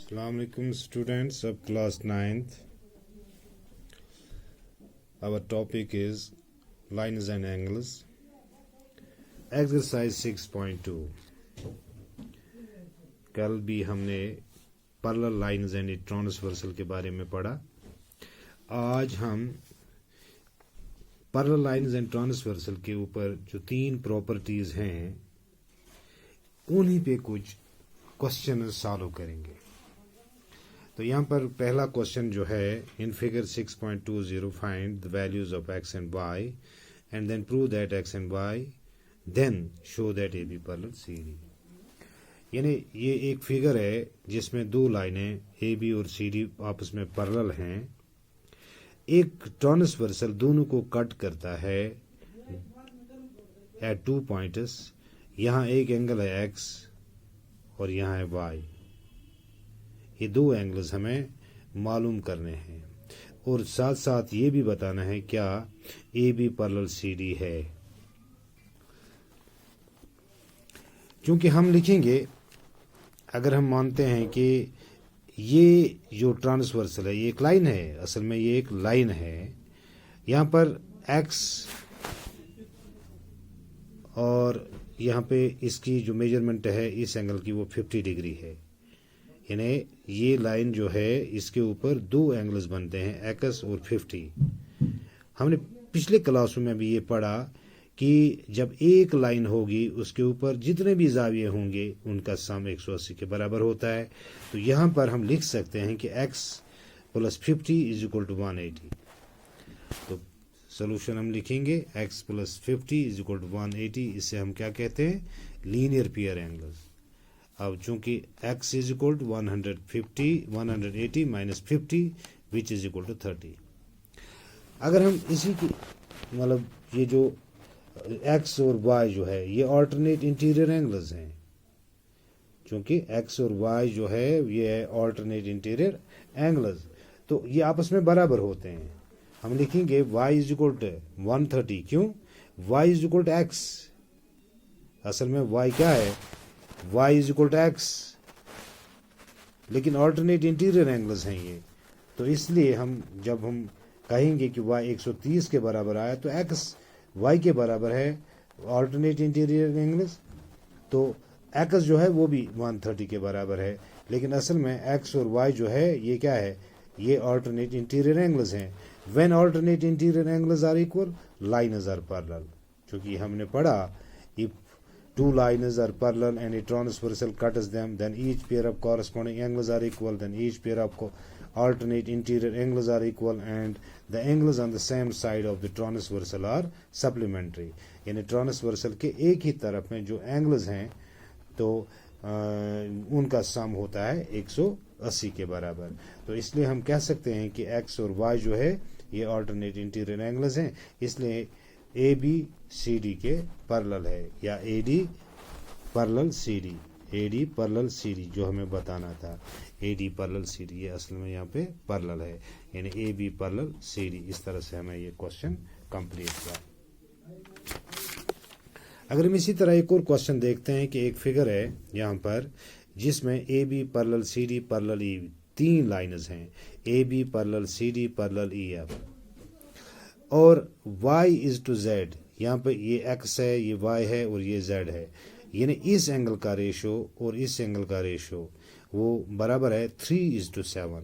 Assalamualaikum students of class 9th. Our topic is lines and angles. Exercise 6.2. कल भी हमने parallel lines and transversal के बारे में पढ़ा। आज हम पैरेलल लाइंस एंड ट्रांसवर्सल के ऊपर जो 3 प्रॉपर्टीज हैं उन्हीं पे कुछ क्वेश्चन सॉल्व करेंगे। तो यहाँ पर पहला क्वेश्चन जो है, in figure 6.20 find the values of x and y and then prove that x and y then show that A B parallel C D. यानी ये एक फिगर है जिसमें 2 लाइनें ए बी और सी डी आपस में पैरेलल हैं। एक ट्रांसवर्सल दोनों को कट करता है एट 2 पॉइंट्स। यहाँ एक एंगल है एक्स और यहाँ है वाई। ये 2 एंगल्स हमें मालूम करने हैं और साथ साथ ये भी बताना है क्या A B parallel C D है। क्योंकि हम लिखेंगे, अगर हम मानते हैं कि ये जो ट्रांसवर्सल है ये एक लाइन है, असल में ये एक लाइन है। यहाँ पर एक्स और यहाँ पे इसकी जो मेजरमेंट है इस एंगल की वो 50 डिग्री है। यानी ये लाइन जो है इसके ऊपर 2 एंगल्स बनते हैं एक्स और 50। हमने पिछले क्लासों में भी ये पढ़ा कि जब एक लाइन होगी उसके ऊपर जितने भी जाविये होंगे उनका सम 180 के बराबर होता है। तो यहाँ पर हम लिख सकते हैं कि x + 50 = 180। तो सोल्यूशन हम लिखेंगे x + 50 = 180। इससे हम क्या कहते हैं, लीनियर पेयर एंगल्स। अब चूंकि x = 180 - 50 which is equal to 30। अगर हम इसी की मतलब ये जो x और y जो है ये ऑल्टरनेट इंटीरियर एंगल्स हैं। चूंकि x और y जो है ये है ऑल्टरनेट इंटीरियर एंगल्स, तो ये आपस में बराबर होते हैं। हम लिखेंगे y = 130। क्यों? y = x। असल में y क्या है, y = x, लेकिन ऑल्टरनेट इंटीरियर एंगल्स हैं ये। तो इसलिए हम जब हम कहेंगे कि y 130 के बराबर आया तो x y के बराबर है ऑल्टरनेट इंटीरियर एंगल्स, तो x जो है वो भी 130 के बराबर है। लेकिन असल में x और y जो है ये क्या है, ये ऑल्टरनेट इंटीरियर एंगल्स हैं। When alternate interior angles are equal, lines are parallel. क्योंकि हमने पढ़ा if 2 lines are parallel and a transversal cuts them, then each pair of corresponding angles are equal, then each pair of alternate interior angles are equal, and the angles on the same side of the transversal are supplementary। यानी transversal के एक ही तरफ में जो angles हैं तो उनका सम होता है 180 के बराबर। तो इसलिए हम कह सकते हैं कि x और y जो है ये ऑल्टरनेट इंटीरियर एंगल्स हैं, इसलिए ए बी सी डी के पैरेलल है, या A D parallel C D, A D parallel C D जो हमें बताना था, A D parallel C D ये असल में यहाँ पे पैरेलल है। यानी A B parallel C D. इस तरह से हमें ये क्वेश्चन कंप्लीट हुआ। अगर हम इसी तरह एक और क्वेश्चन देखते हैं कि एक फिगर है यहाँ पर जिसमें A B parallel C D parallel E 3 lines हैं, A B parallel C D parallel E F, और y = z। यहाँ पे ये x है, ये y है और ये z है। यानी इस एंगल का रेशो और इस एंगल का रेशो वो बराबर है 3:7।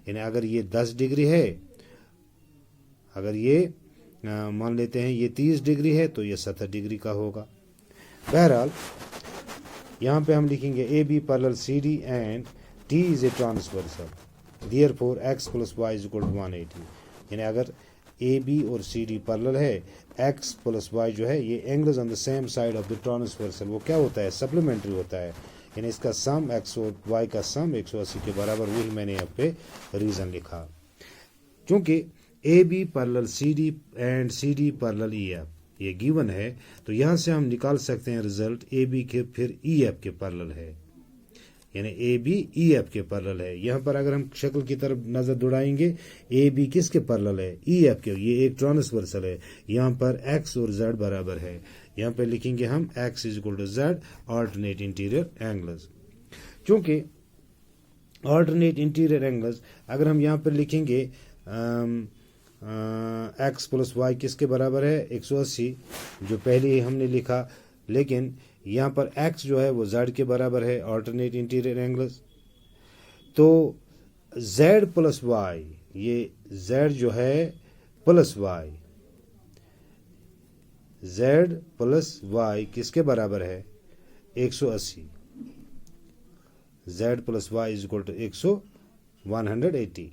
यानी अगर ये 10 डिग्री है, अगर ये मान लेते हैं ये 30 डिग्री है तो ये 70 डिग्री का होगा। बहरहाल यहाँ पे हम लिखेंगे A B parallel C D and t is a transversal, therefore x + y = 180। यानी अगर ए बी और सी डी पैरेलल है, x + y जो है ये angles on the same side of the transversal वो क्या होता है, सप्लीमेंट्री होता है। यानी इसका सम x और y का सम 180 के बराबर, वही मैंने यहाँ पे रीजन लिखा। क्योंकि A B parallel C D and C D parallel E F ये गिवन है, तो यहाँ से हम निकाल सकते हैं रिजल्ट ए बी के फिर ई एफ के पैरेलल है। यानी ए बी ई एफ के पैरेलल है। यहाँ पर अगर हम शक्ल की तरफ नजर दौड़ाएंगे, ए बी किसके पैरेलल है, ई एफ के। ये एक ट्रांसवर्सल है, यहाँ पर एक्स और जेड बराबर है। यहाँ पे लिखेंगे हम x = z alternate interior angles. क्योंकि ऑल्टरनेट इंटीरियर एंगल्स, अगर हम यहाँ पर लिखेंगे एक्स प्लस वाई किसके बराबर है 180, जो पहले ही हमने लिखा, लेकिन यहाँ पर एक्स जो है वो जेड के बराबर है ऑल्टरनेट इंटीरियर एंगल्स। तो जेड प्लस वाई, ये जेड जो है plus Y, Z plus Y किसके बराबर है 180, Z plus Y is equal to 180,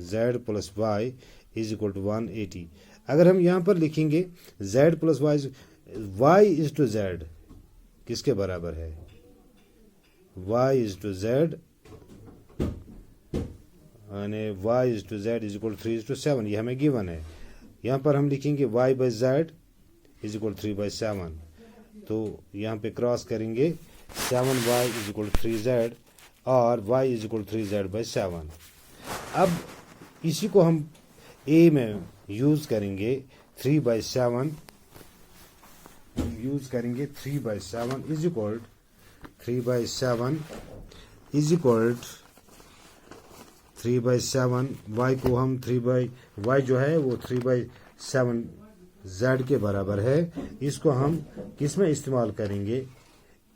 Z plus Y is equal to 180। अगर हम यहाँ पर लिखेंगे Z plus Y is to Z किसके बराबर है, वाई इज टू जेड यानी Y is to Z is equal 3:7, ये हमें गिवन है। यहाँ पर हम लिखेंगे y by z is equal 3/7, तो यहाँ पे क्रॉस करेंगे 7y इज इक्वल 3z और y इज इक्वल 3z/7। अब इसी को हम a में यूज़ करेंगे 3/7, यूज़ करेंगे 3/7 is equal 3/7 is equal 3/7, y को हम y जो है वो 3/7 z के बराबर है। इसको हम किस में इस्तेमाल करेंगे,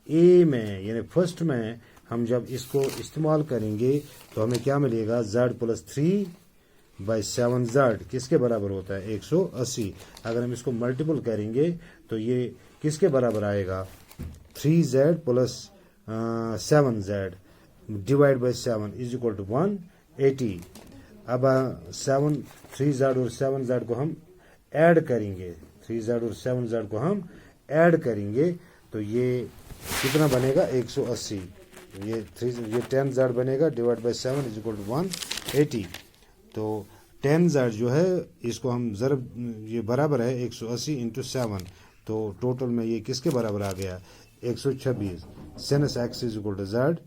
ए में, यानी फर्स्ट में हम जब इसको इस्तेमाल करेंगे तो हमें क्या मिलेगा, z प्लस 3/7z किसके बराबर होता है 180। अगर हम इसको मल्टीपल करेंगे तो ये किसके बराबर आएगा 3z plus 7z divide by 7 is equal to 180। अब 3z और 7z को हम ऐड करेंगे, 3z और 7z को हम ऐड करेंगे तो ये कितना बनेगा 180, ये 10z बनेगा divide by 7 is equal to 180। तो 10z जो है इसको हम ज़रब, ये बराबर है 180 इंटू 7, तो टोटल में ये किसके बराबर आ गया 126। Since X is equal to Z,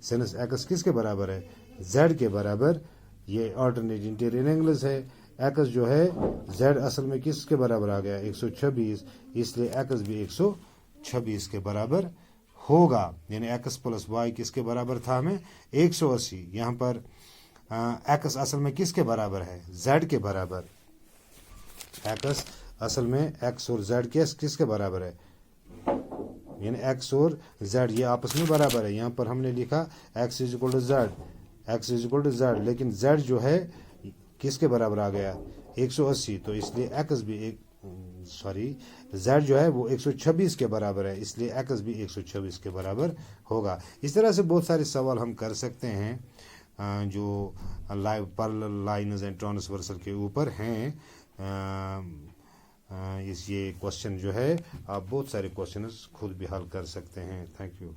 since X किसके बराबर है जेड के बराबर, ये ऑल्टरनेट इंटीरियर एंगल्स है। एक्स जो है जेड असल में किसके बराबर आ गया 126, इसलिए एक्स भी 126 के बराबर होगा, यानी एक्स प्लस वाई किसके बराबर था हमें 180। यहाँ पर एक्स असल में किसके बराबर है जेड के बराबर, एक्स असल में एक्स और जेड किसके बराबर है, यानी एक्स और जेड ये आपस में बराबर है। यहाँ पर हमने लिखा X is equal to Z, X is equal to Z, लेकिन जेड जो है किसके बराबर आ गया 180, तो इसलिए एक्स भी जेड जो है वो 126 के बराबर है, इसलिए एक्स भी 126 के बराबर होगा। इस तरह से बहुत सारे सवाल हम कर सकते हैं जो पैरेलल लाइन्स एंड ट्रांसवर्सल के ऊपर हैं। ये क्वेश्चन जो है आप बहुत सारे क्वेश्चंस खुद भी हल कर सकते हैं। Thank you.